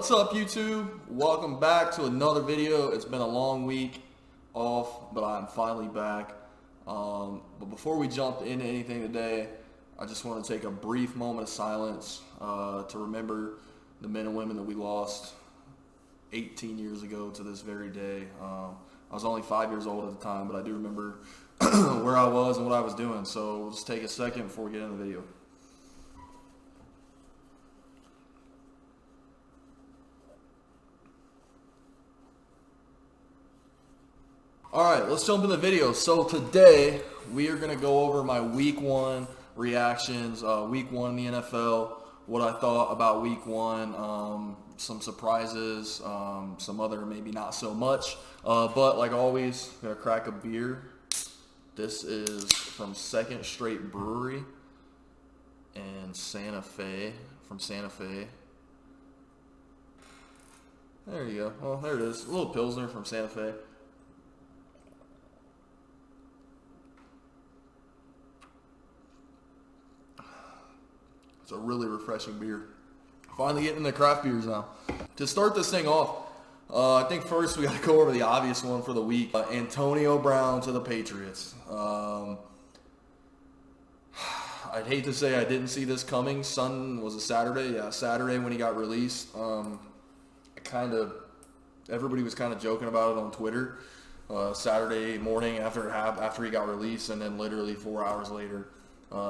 What's up, YouTube? Welcome back to another video. It's been a long week off, but I'm finally back. But before we jump into anything today, I just want to take a brief moment of silence to remember the men and women that we lost 18 years ago to this very day. I was only 5 years old at the time, but I do remember where I was and what I was doing. So we'll just take a second before we get into the video. Alright, let's jump in the video. So today, we are going to go over my week one reactions, week one in the NFL, what I thought about week one, some surprises, some other maybe not so much. But like always, I'm going to crack a beer. This is from Second Straight Brewery in Santa Fe, from Santa Fe. There you go. Well, there it is. A little Pilsner from Santa Fe. It's a really refreshing beer. Finally getting into craft beers now. To start this thing off, I think first we got to go over the obvious one for the week. Antonio Brown to the Patriots. I'd hate to say I didn't see this coming. Was a Saturday? Yeah, Saturday when he got released. Everybody was kind of joking about it on Twitter. Saturday morning after he got released, and then literally 4 hours later,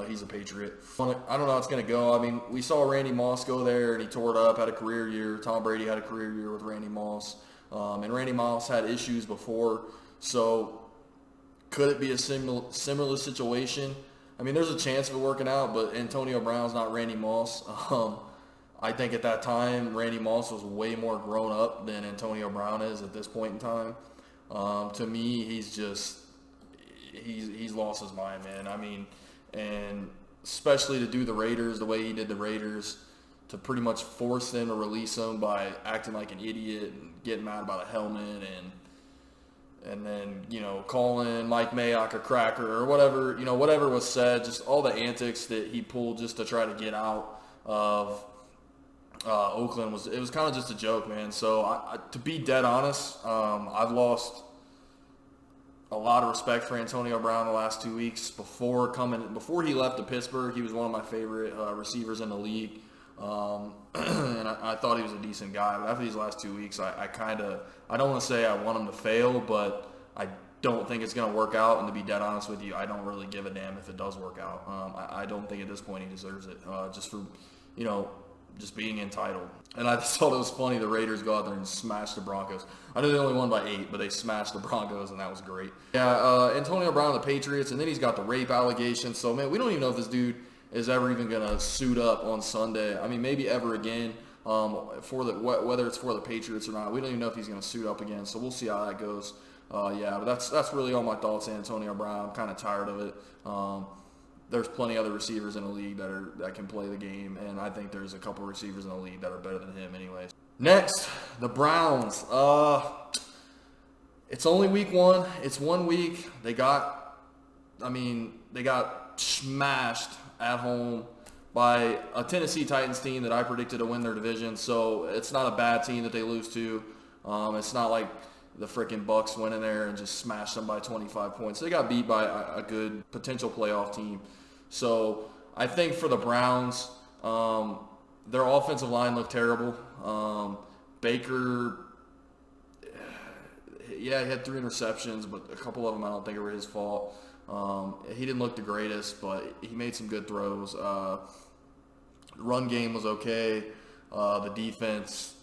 he's a Patriot. I don't know how it's going to go. I mean, we saw Randy Moss go there, and he tore it up, had a career year. Tom Brady had a career year with Randy Moss. And Randy Moss had issues before. So could it be a similar situation? I mean, there's a chance of it working out, but Antonio Brown's not Randy Moss. I think at that time, Randy Moss was way more grown up than Antonio Brown is at this point in time. To me, he's lost his mind, man. I mean, and especially to do the Raiders the way he did the Raiders, to pretty much force them to release him by acting like an idiot and getting mad about a helmet and then, you know, calling Mike Mayock a cracker or whatever, you know, whatever was said, just all the antics that he pulled just to try to get out of Oakland was kind of just a joke, man. So to be dead honest, I've lost a lot of respect for Antonio Brown the last 2 weeks. Before he left to Pittsburgh, he was one of my favorite receivers in the league, and I thought he was a decent guy. But after these last 2 weeks, I don't want to say I want him to fail, but I don't think it's going to work out. And to be dead honest with you, I don't really give a damn if it does work out. I don't think at this point he deserves it, just for, you know, just being entitled. And I just thought it was funny the Raiders go out there and smash the Broncos. I know they only won by 8, but they smashed the Broncos, and that was great. Yeah, Antonio Brown, the Patriots, and then he's got the rape allegations. So, man, we don't even know if this dude is ever even going to suit up on Sunday. I mean, maybe ever again, whether it's for the Patriots or not. We don't even know if he's going to suit up again, so we'll see how that goes. Yeah, but that's really all my thoughts on Antonio Brown. I'm kind of tired of it. There's plenty of other receivers in the league that can play the game, and I think there's a couple receivers in the league that are better than him anyways. Next, the Browns. It's only week one. It's 1 week. They got smashed at home by a Tennessee Titans team that I predicted to win their division, so it's not a bad team that they lose to. It's not like the freaking Bucks went in there and just smashed them by 25 points. They got beat by a good potential playoff team. So I think for the Browns, their offensive line looked terrible. Baker, yeah, he had 3 interceptions, but a couple of them I don't think were his fault. He didn't look the greatest, but he made some good throws. The run game was okay. The defense,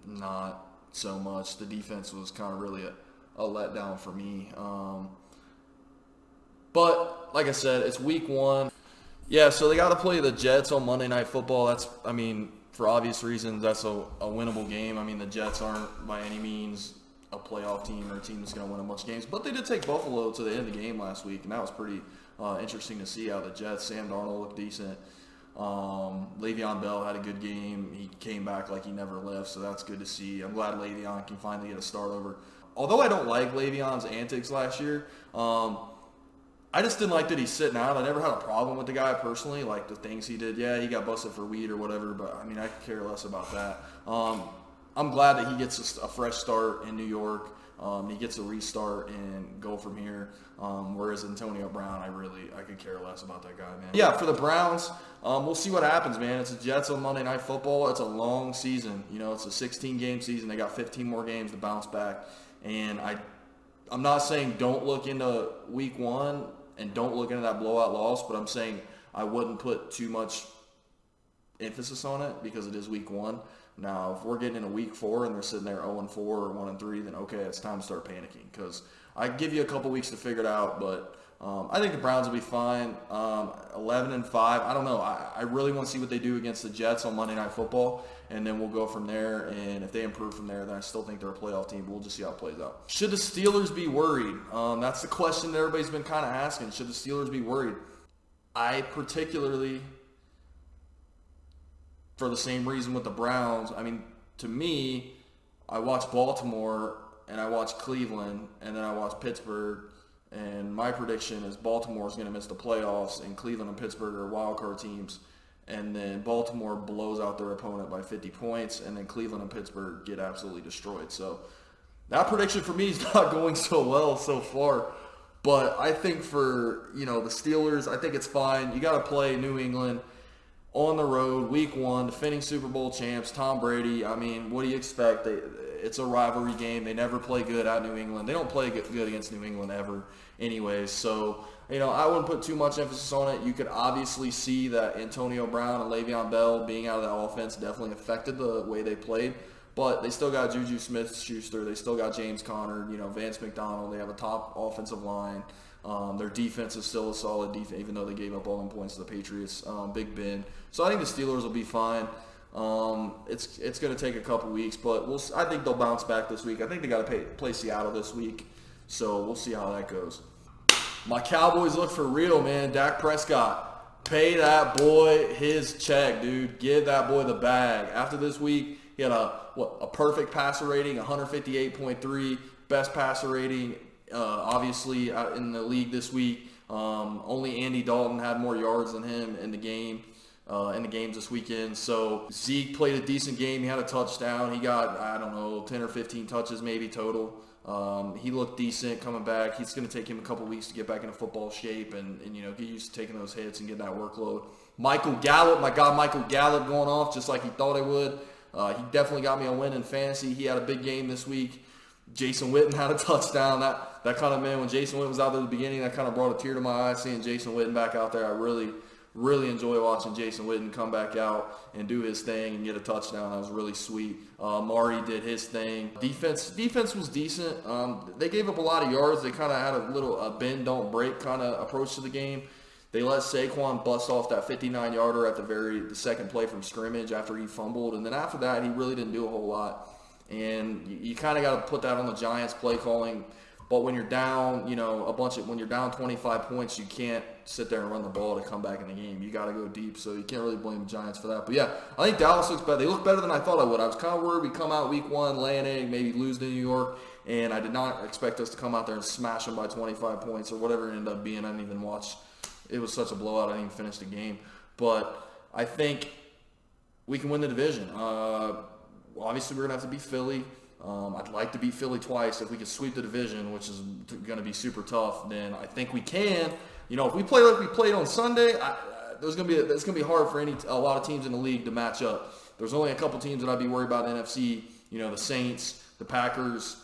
not so much. The defense was kind of really a letdown for me. But like I said, it's week one. Yeah, so they got to play the Jets on Monday Night Football. For obvious reasons, that's a winnable game. I mean, the Jets aren't by any means a playoff team or a team that's going to win a bunch of games. But they did take Buffalo to the end of the game last week, and that was pretty interesting to see how the Jets, Sam Darnold looked decent. Le'Veon Bell had a good game. He came back like he never left, so that's good to see. I'm glad Le'Veon can finally get a start over. Although I don't like Le'Veon's antics last year, I just didn't like that he's sitting out. I never had a problem with the guy personally, like the things he did. Yeah, he got busted for weed or whatever, but I mean, I could care less about that. I'm glad that he gets a fresh start in New York. He gets a restart and go from here. Whereas Antonio Brown, I could care less about that guy, man. Yeah, for the Browns, we'll see what happens, man. It's the Jets on Monday Night Football. It's a long season. You know, it's a 16-game season. They got 15 more games to bounce back. And I'm not saying don't look into week one and don't look into that blowout loss, but I'm saying I wouldn't put too much emphasis on it because it is week one. Now, if we're getting into week 4 and they're sitting there 0-4 or 1-3, then okay, it's time to start panicking because I give you a couple weeks to figure it out, but I think the Browns will be fine. 11-5, I don't know. I really want to see what they do against the Jets on Monday Night Football, and then we'll go from there, and if they improve from there, then I still think they're a playoff team, but we'll just see how it plays out. Should the Steelers be worried? That's the question that everybody's been kind of asking. Should the Steelers be worried? I particularly, for the same reason with the Browns, I mean, to me, I watch Baltimore and I watch Cleveland and then I watch Pittsburgh, and my prediction is Baltimore is going to miss the playoffs and Cleveland and Pittsburgh are wildcard teams, and then Baltimore blows out their opponent by 50 points and then Cleveland and Pittsburgh get absolutely destroyed. So that prediction for me is not going so well so far. But I think for, the Steelers, I think it's fine. You got to play New England on the road, week 1, defending Super Bowl champs, Tom Brady. I mean, what do you expect? It's a rivalry game. They never play good at New England. They don't play good against New England ever anyways. So, I wouldn't put too much emphasis on it. You could obviously see that Antonio Brown and Le'Veon Bell being out of that offense definitely affected the way they played. But they still got Juju Smith-Schuster. They still got James Conner, Vance McDonald. They have a top offensive line. Their defense is still a solid defense, even though they gave up all them points to the Patriots. Big Ben. So I think the Steelers will be fine. It's going to take a couple weeks, but I think they'll bounce back this week. I think they got to play Seattle this week, so we'll see how that goes. My Cowboys look for real, man. Dak Prescott, pay that boy his check, dude. Give that boy the bag. After this week, he had a perfect passer rating, 158.3, best passer rating, obviously, in the league this week. Only Andy Dalton had more yards than him in the games this weekend. So Zeke played a decent game. He had a touchdown. He got, 10 or 15 touches maybe total. He looked decent coming back. It's going to take him a couple weeks to get back into football shape and get used to taking those hits and getting that workload. Michael Gallup, my God, Michael Gallup going off just like he thought he would. He definitely got me a win in fantasy. He had a big game this week. Jason Witten had a touchdown. That kind of, man, when Jason Witten was out there at the beginning, that kind of brought a tear to my eye seeing Jason Witten back out there. I really, really enjoy watching Jason Witten come back out and do his thing and get a touchdown. That was really sweet. Mari did his thing. Defense was decent. They gave up a lot of yards. They kind of had a bend, don't break kind of approach to the game. They let Saquon bust off that 59-yarder at the second play from scrimmage after he fumbled. And then after that, he really didn't do a whole lot. And you kind of got to put that on the Giants play calling. But when you're down, when you're down 25 points, you can't sit there and run the ball to come back in the game. You got to go deep, so you can't really blame the Giants for that. But yeah, I think Dallas looks better. They look better than I thought I would. I was kind of worried we'd come out week 1, lay an egg, maybe lose to New York, and I did not expect us to come out there and smash them by 25 points or whatever it ended up being. I didn't even watch. It was such a blowout, I didn't even finish the game. But I think we can win the division. Obviously, we're going to have to beat Philly. I'd like to beat Philly twice. If we could sweep the division, which is going to be super tough, then I think we can. If we play like we played on Sunday, it's going to be hard for a lot of teams in the league to match up. There's only a couple teams that I'd be worried about in the NFC. The Saints, the Packers,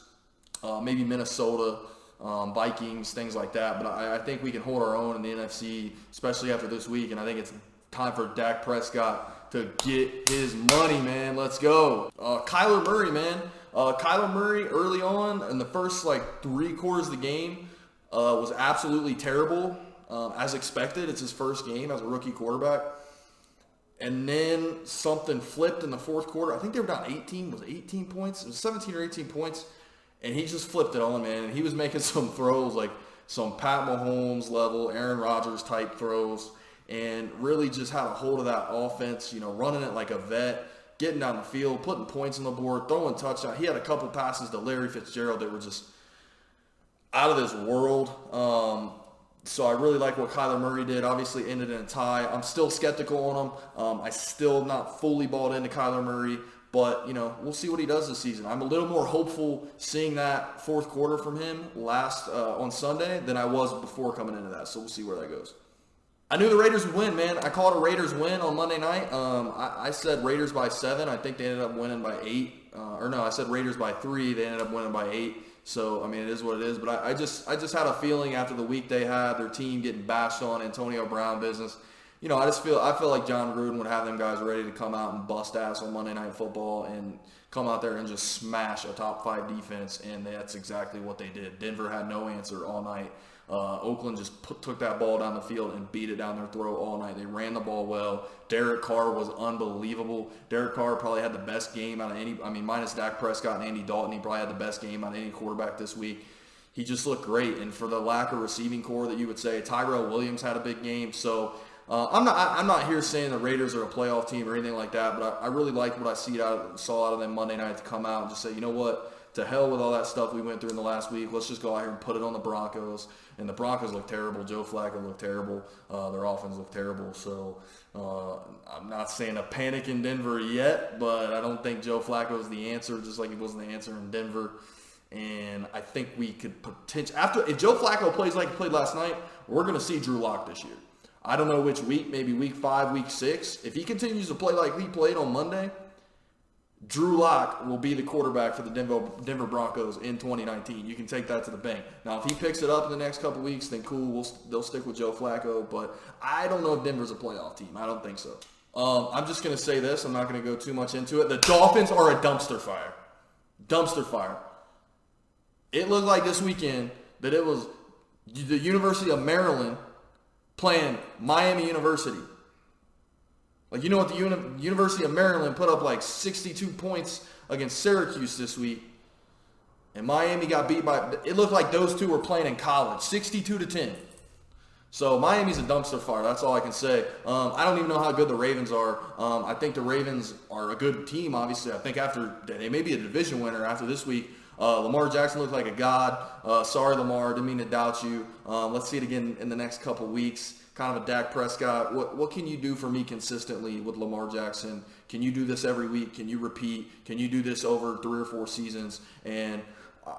maybe Minnesota, Vikings, things like that. But I think we can hold our own in the NFC, especially after this week. And I think it's time for Dak Prescott to get his money, man. Let's go. Kyler Murray, man. Kyler Murray early on in the first 3 quarters of the game was absolutely terrible. As expected, it's his first game as a rookie quarterback. And then something flipped in the fourth quarter. I think they were down 18. Was it 18 points? It was 17 or 18 points. And he just flipped it on, man. And he was making some throws, like some Pat Mahomes level, Aaron Rodgers type throws. And really just had a hold of that offense, running it like a vet, getting down the field, putting points on the board, throwing touchdowns. He had a couple passes to Larry Fitzgerald that were just out of this world. So I really like what Kyler Murray did. Obviously ended in a tie. I'm still skeptical on him. I still not fully bought into Kyler Murray. But, we'll see what he does this season. I'm a little more hopeful seeing that fourth quarter from him on Sunday than I was before coming into that. So we'll see where that goes. I knew the Raiders would win, man. I called a Raiders win on Monday night. I said Raiders by 7. I think they ended up winning by 8. I said Raiders by 3. They ended up winning by 8. So, it is what it is. But I just had a feeling after the week they had, their team getting bashed on, Antonio Brown business. I feel like John Gruden would have them guys ready to come out and bust ass on Monday Night Football and come out there and just smash a top 5 defense, and that's exactly what they did. Denver had no answer all night. Oakland just took that ball down the field and beat it down their throat all night. They ran the ball well. Derek Carr was unbelievable. Derek Carr probably had the best game out of minus Dak Prescott and Andy Dalton, he probably had the best game out of any quarterback this week. He just looked great, and for the lack of receiving core that you would say, Tyrell Williams had a big game, so I'm not here saying the Raiders are a playoff team or anything like that, but I really liked what I saw out of them Monday night to come out and just say, you know what, to hell with all that stuff we went through in the last week. Let's just go out here and put it on the Broncos. And the Broncos look terrible. Joe Flacco looked terrible. Their offense looked terrible. So I'm not saying a panic in Denver yet, but I don't think Joe Flacco is the answer, just like he wasn't the answer in Denver. And I think we could potentially, if Joe Flacco plays like he played last night, we're going to see Drew Lock this year. I don't know which week, maybe week 5, week 6. If he continues to play like he played on Monday, Drew Lock will be the quarterback for the Denver Broncos in 2019. You can take that to the bank. Now, if he picks it up in the next couple weeks, then cool. They'll stick with Joe Flacco. But I don't know if Denver's a playoff team. I don't think so. I'm just going to say this. I'm not going to go too much into it. The Dolphins are a dumpster fire. Dumpster fire. It looked like this weekend that it was the University of Maryland playing Miami University. Like, what the University of Maryland put up like 62 points against Syracuse this week. And Miami got beat by, it looked like those two were playing in college, 62-10. So Miami's a dumpster fire. That's all I can say. I don't even know how good the Ravens are. I think the Ravens are a good team, obviously. I think they may be a division winner after this week. Lamar Jackson looked like a god. Sorry, Lamar. Didn't mean to doubt you. Let's see it again in the next couple weeks. Kind of a Dak Prescott. What can you do for me consistently with Lamar Jackson? Can you do this every week? Can you repeat? Can you do this over 3 or 4 seasons? And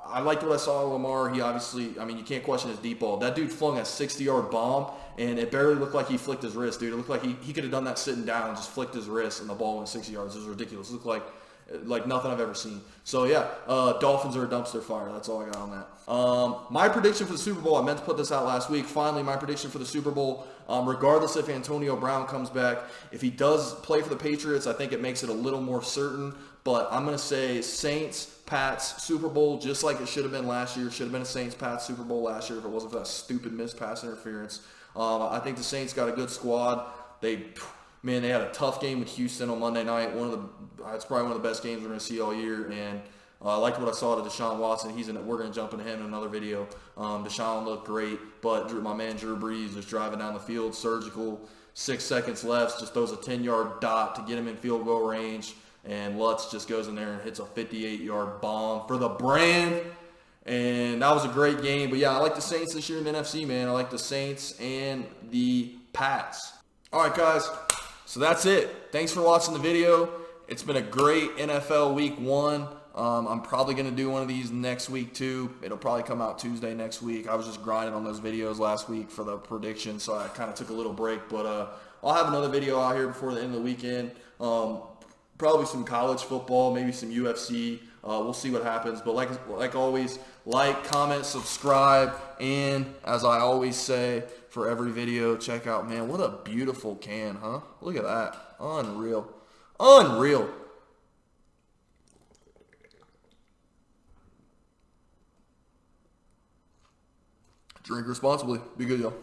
I liked what I saw of Lamar. He obviously, you can't question his deep ball. That dude flung a 60-yard bomb, and it barely looked like he flicked his wrist, dude. It looked like he could have done that sitting down and just flicked his wrist, and the ball went 60 yards. It was ridiculous. It looked like nothing I've ever seen. So, yeah, Dolphins are a dumpster fire. That's all I got on that. My prediction for the Super Bowl, I meant to put this out last week. Finally, my prediction for the Super Bowl, regardless if Antonio Brown comes back, if he does play for the Patriots, I think it makes it a little more certain. But I'm going to say Saints, Pats, Super Bowl, just like it should have been last year. It should have been a Saints-Pats Super Bowl last year if it wasn't for that stupid missed pass interference. I think the Saints got a good squad. They had a tough game with Houston on Monday night. It's probably one of the best games we're going to see all year. And I liked what I saw to Deshaun Watson. We're going to jump into him in another video. Deshaun looked great, but my man Drew Brees is driving down the field, surgical, 6 seconds left, just throws a 10-yard dot to get him in field goal range. And Lutz just goes in there and hits a 58-yard bomb for the brand. And that was a great game. But, yeah, I like the Saints this year in the NFC, man. I like the Saints and the Pats. All right, guys. So that's it. Thanks for watching the video. It's been a great NFL Week 1. I'm probably going to do one of these next week, too. It'll probably come out Tuesday next week. I was just grinding on those videos last week for the predictions, so I kind of took a little break. But I'll have another video out here before the end of the weekend. Probably some college football, maybe some UFC. We'll see what happens. But like always, like, comment, subscribe, and as I always say for every video, check out, man, what a beautiful can, huh? Look at that. Unreal. Unreal. Drink responsibly. Be good, y'all.